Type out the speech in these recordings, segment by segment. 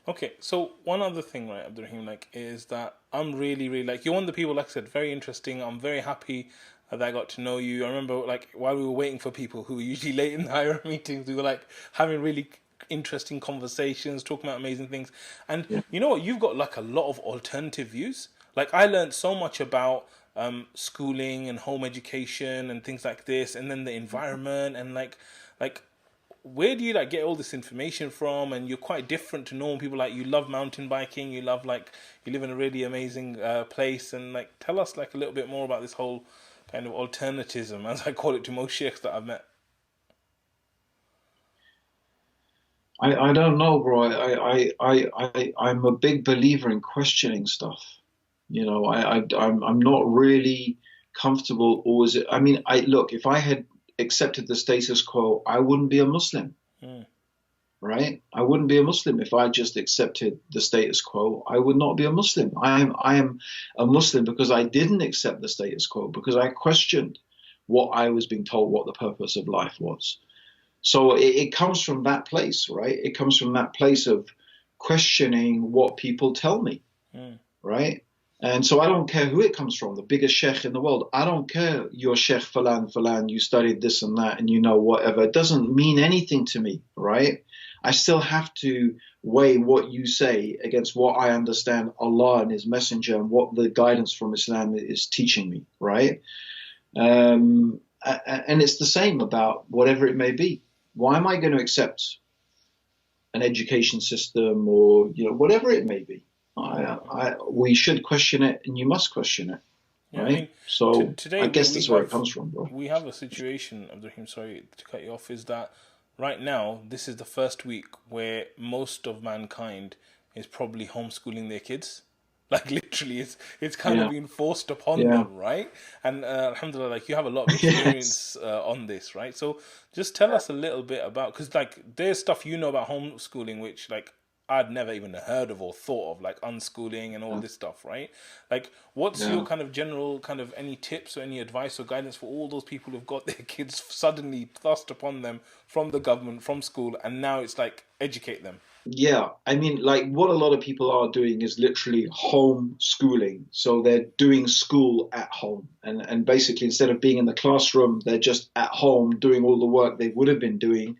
Okay, so one other thing, right, Abdurrahim, like, is that I'm really, really like you're one of the people, like I said, very interesting. I'm very happy that I got to know you. I remember, like, while we were waiting for people who were usually late in the higher meetings, we were like having really interesting conversations, talking about amazing things. And Yeah. you know what? You've got like a lot of alternative views. Like, I learned so much about schooling and home education and things like this, and then the environment and like where do you like get all this information from? And you're quite different to normal people. Like, you love mountain biking, you love like you live in a really amazing place, and like tell us like a little bit more about this whole kind of alternativism, as I call it, to most sheikhs that I've met. I don't know, bro. I'm a big believer in questioning stuff. I'm not really comfortable always. I mean, I look, if I had accepted the status quo, I wouldn't be a Muslim, Mm, right? I wouldn't be a Muslim if I just accepted the status quo. I would not be a Muslim. I am a Muslim because I didn't accept the status quo, because I questioned what I was being told, what the purpose of life was. So it comes from that place, right? It comes from that place of questioning what people tell me, mm, right? And so I don't care who it comes from, the biggest sheikh in the world. I don't care, you're Sheikh Falan Falan, you studied this and that, and you know whatever. It doesn't mean anything to me, right? I still have to weigh what you say against what I understand Allah and His Messenger and what the guidance from Islam is teaching me, right? And it's the same about whatever it may be. Why am I going to accept an education system, or whatever it may be? We should question it, and you must question it, yeah, I right? mean, So today I we guess we that's where it have comes from, bro. we have a situation, Abdurrahim. Sorry to cut you off. Is that right now? This is the first week where most of mankind is probably homeschooling their kids. Like, literally, it's kind of Yeah, being forced upon yeah, them, right? And alhamdulillah, like, you have a lot of yes, experience on this, right? So just tell us a little bit about, because like there's stuff you know about homeschooling which like I'd never even heard of or thought of, like unschooling and all yeah, this stuff, right? Like, what's your yeah. kind of general kind of any tips or any advice or guidance for all those people who've got their kids suddenly thrust upon them from the government, from school, and now it's like educate them? Yeah, I mean, like what a lot of people are doing is literally homeschooling. So they're doing school at home. And basically, instead of being in the classroom, they're just at home doing all the work they would have been doing.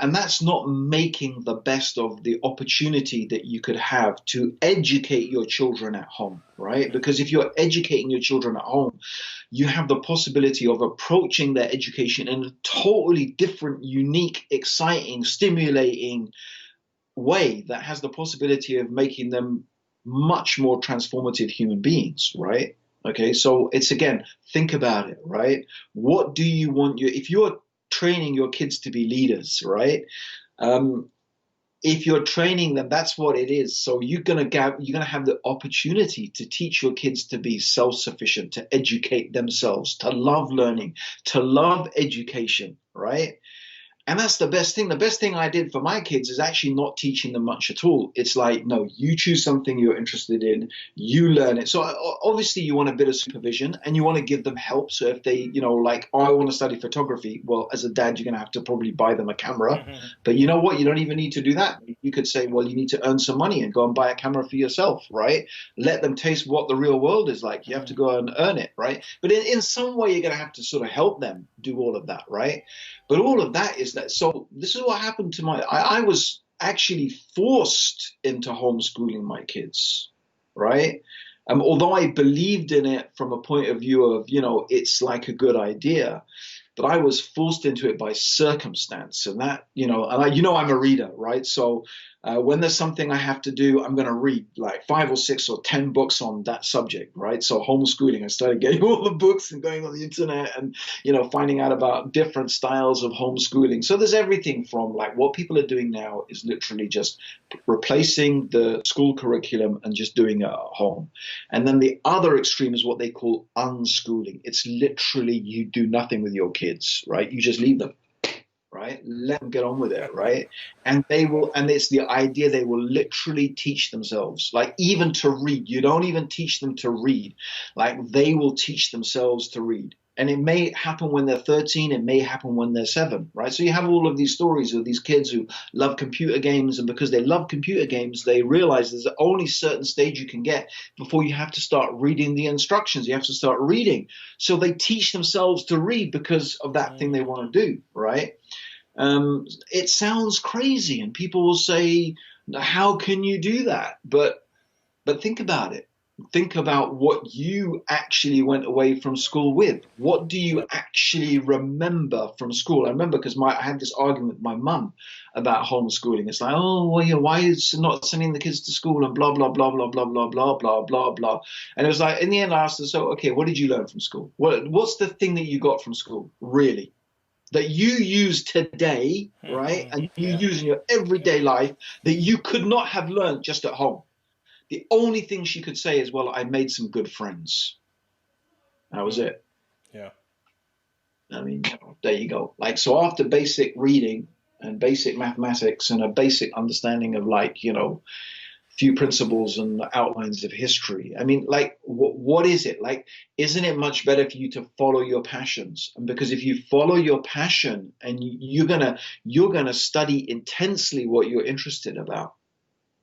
And that's not making the best of the opportunity that you could have to educate your children at home, right? Mm, Because if you're educating your children at home, you have the possibility of approaching their education in a totally different, unique, exciting, stimulating way that has the possibility of making them much more transformative human beings, right? Okay, so it's again, think about it, right? What do you want your, if you're training your kids to be leaders, right? Um, if you're training them, that's what it is. So you're gonna have the opportunity to teach your kids to be self-sufficient, to educate themselves, to love learning, to love education, right? And that's the best thing. The best thing I did for my kids is actually not teaching them much at all. It's like, no, you choose something you're interested in, you learn it. So obviously you want a bit of supervision and you want to give them help. So if they, like, oh, I want to study photography, well, as a dad, you're going to have to probably buy them a camera. mhm, But you yeah, know what? You don't even need to do that. You could say, well, you need to earn some money and go and buy a camera for yourself, right? Let them taste what the real world is like. You have to mm, go and earn it, right? But in some way, you're going to have to sort of help them do all of that, right? But all of that is that. So this is what happened to I was actually forced into homeschooling my kids, right? Although I believed in it from a point of view of, it's like a good idea, but I was forced into it by circumstance, and that, I'm a reader, right? So when there's something I have to do, I'm going to read like 5 or 6 or 10 books on that subject, right? So homeschooling, I started getting all the books and going on the internet and finding out about different styles of homeschooling. So there's everything from like what people are doing now is literally just replacing the school curriculum and just doing it at home. And then the other extreme is what they call unschooling. It's literally you do nothing with your kids, right? You just leave them, right? Let them get on with it, right? And they will, and it's the idea they will literally teach themselves, like even to read. You don't even teach them to read, like they will teach themselves to read. And it may happen when they're 13, it may happen when they're 7, right? So you have all of these stories of these kids who love computer games, and because they love computer games, they realize there's only a certain stage you can get before you have to start reading the instructions. You have to start reading. So they teach themselves to read because of that thing they want to do, right? It sounds crazy, and people will say, how can you do that? But think about it. Think about what you actually went away from school with. What do you actually remember from school? I remember because I had this argument with my mum about homeschooling. It's like, oh, well, why is not sending the kids to school and blah, blah, blah, blah, blah, blah, blah, blah, blah, blah. And it was like, in the end, I asked her, so, okay, what did you learn from school? What's the thing that you got from school, really? That you use today, right? And you use in your everyday life that you could not have learned just at home. The only thing she could say is, well, I made some good friends. That was it. Yeah. I mean, there you go. Like, so after basic reading and basic mathematics and a basic understanding of, like, you know, few principles and outlines of history. I mean, like, what is it? Like, isn't it much better for you to follow your passions? And because if you follow your passion and you're gonna study intensely what you're interested about.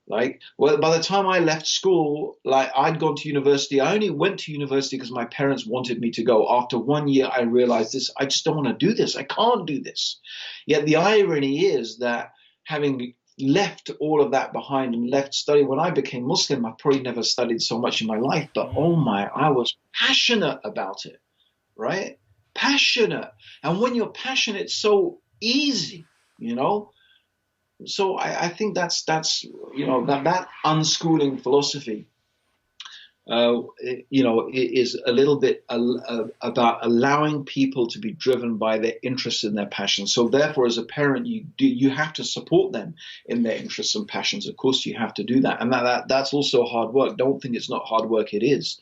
Like, well, by the time I left school, like, I'd gone to university. I only went to university because my parents wanted me to go. After 1 year, I realized this. I just don't want to do this. I can't do this. Yet the irony is that having left all of that behind and left study, when I became Muslim, I probably never studied so much in my life. But oh my, I was passionate about it, right? Passionate. And when you're passionate, it's so easy, you know? So I think that's you know, that unschooling philosophy, you know, is a little bit about allowing people to be driven by their interests and their passions. So therefore, as a parent, you have to support them in their interests and passions. Of course, you have to do that, and that's also hard work. Don't think it's not hard work. It is.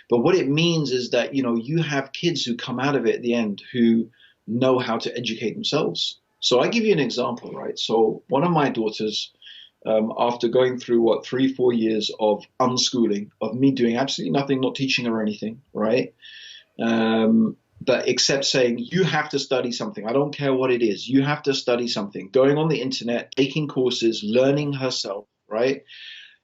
But what it means is that, you know, you have kids who come out of it at the end who know how to educate themselves. So I give you an example, right? So one of my daughters, after going through 3-4 years of unschooling, of me doing absolutely nothing, not teaching her anything, right? But except saying, you have to study something. I don't care what it is. You have to study something. Going on the internet, taking courses, learning herself, right?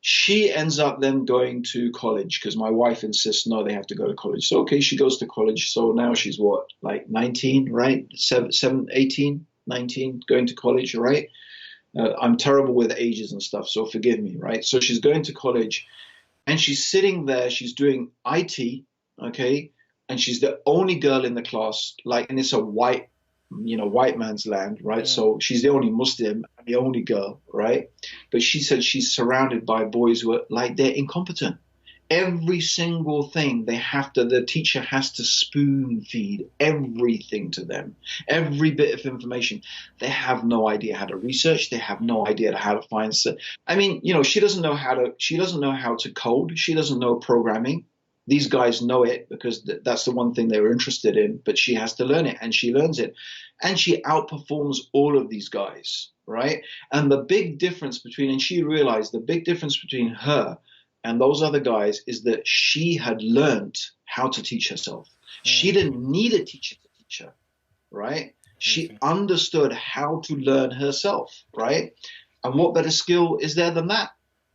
She ends up then going to college because my wife insists, no, they have to go to college. So, okay, she goes to college. So now she's what, like 19, right? 18, 19, going to college, right? I'm terrible with ages and stuff, so forgive me, right? So she's going to college and she's sitting there, she's doing IT, okay? And she's the only girl in the class, like, and it's a white man's land, right? Yeah. So she's the only Muslim, the only girl, right? But she said she's surrounded by boys who are like, they're incompetent. Every single thing the teacher has to spoon feed everything to them, every bit of information. They have no idea how to research. They have no idea how to find. I mean, you know, she doesn't know how to code. She doesn't know programming. These guys know it because that's the one thing they were interested in, but she has to learn it, and she learns it. And she outperforms all of these guys, right? And the big difference and she realized the big difference between her and those other guys is that she had learned how to teach herself. She didn't need a teacher to teach her, right? She understood how to learn herself, right? And what better skill is there than that?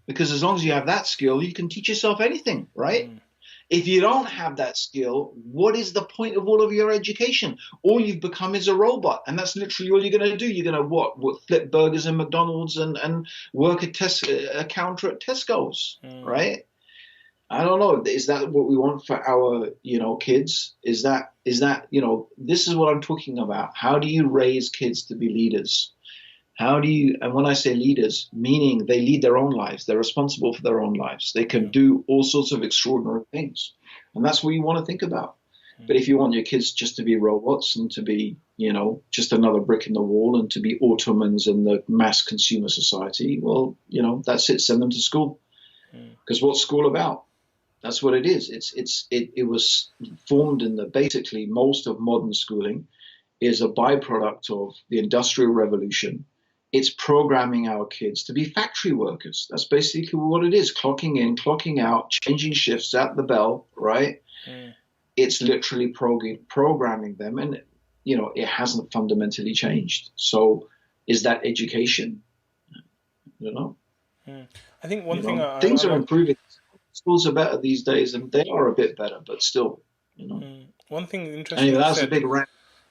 Because as long as you have that skill, you can teach yourself anything, right? If you don't have that skill, what is the point of all of your education? All you've become is a robot, and that's literally all you're going to do. You're going to what flip burgers in McDonald's and work a counter at Tesco's, right? I don't know. Is that what we want for our, you know, kids? Is that, you know, this is what I'm talking about. How do you raise kids to be leaders? And when I say leaders, meaning they lead their own lives. They're responsible for their own lives. They can do all sorts of extraordinary things. And that's what you want to think about. But if you want your kids just to be robots and to be, you know, just another brick in the wall and to be Ottomans in the mass consumer society, well, you know, that's it. Send them to school. Because what's school about? That's what it is. It was formed in basically most of modern schooling is a byproduct of the Industrial Revolution. It's programming our kids to be factory workers. That's basically what it is. Clocking in, clocking out, changing shifts at the bell, right? it's literally programming them, and it hasn't fundamentally changed. So is that education? You know, I think one thing I things are like. improving. Schools are better these days, and they are a bit better, but still. One thing interesting Anyway, you that was a said. big rant.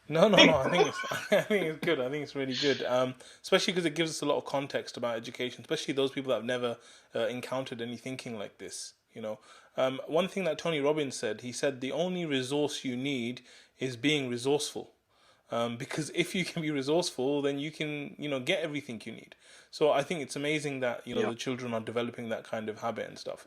No. I think it's I think it's good. I think it's really good. Especially because it gives us a lot of context about education, especially those people that have never encountered any thinking like this. One thing that Tony Robbins said, he said the only resource you need is being resourceful. Because if you can be resourceful, then you can, get everything you need. So I think it's amazing that Yeah. the children are developing that kind of habit and stuff.